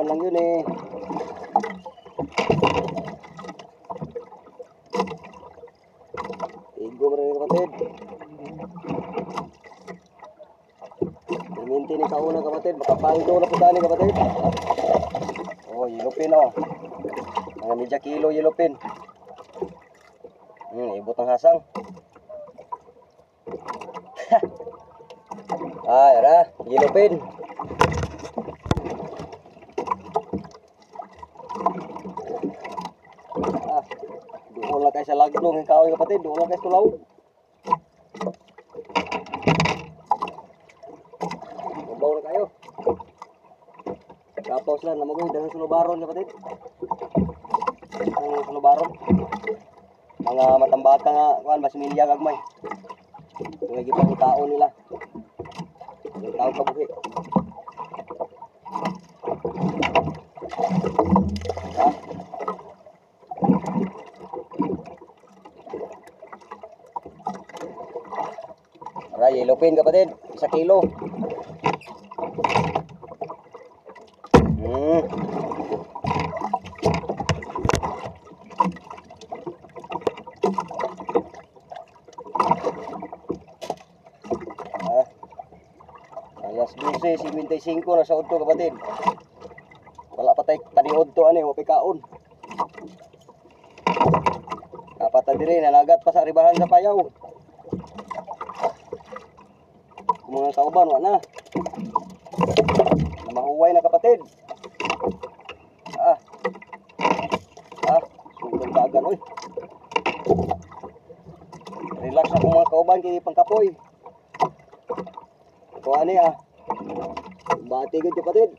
lang yun eh. Igo mo rin kapatid. Perminti ni kauna kapatid. Makapangdo na po dani kapatid. Oh, yelopin oh. Mga medya kilo yelopin. Ibot ng hasang. Ah, yara, yelopin. Ah, doon lang kayo sa laglong ikaw kapatid, doon lang kayo sa tulaw. Mabaw na kayo. Tapos lang, namagoy, dagang sulubaron kapatid. Ang sulubaron. Mga matambaka nga, kuhan, masimilya gagmay. Yung gipang tao nila. Yung tao kabuhi. Ha? Aray, yellowfin kapatid, 1 kilo. Alas 12:55 na sa udto kapatid. Wala pa tay paniod to ani, wa pikaon. Dapat diri nalagat pa sa ribahan sa payaw. Mga kauban wa na. Mahuway na kapatid. Sugod kaagad oy. Relax ako mga kauban kay pangkapoy. Ito ani bati gud kapatid.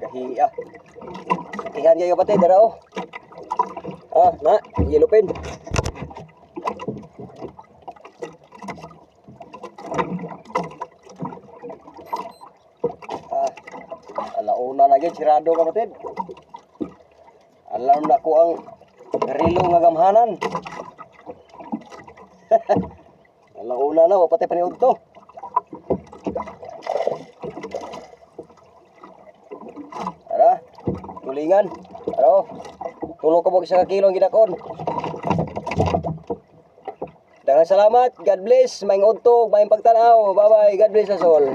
Kahiya. Ikan kayo kapatid dara oh. Na, yellowfin. Alauna na gyud sirado kapatid. Alarm na ko ang relo nga gamhanan. Alauna na, wapatay paniud to. Ara, tulingan. Aro, tulo ka mo 1 kilo ang ginakon. Daghang salamat. God bless. Maayong udto, maayong pagtanaw. Bye bye. God bless us all.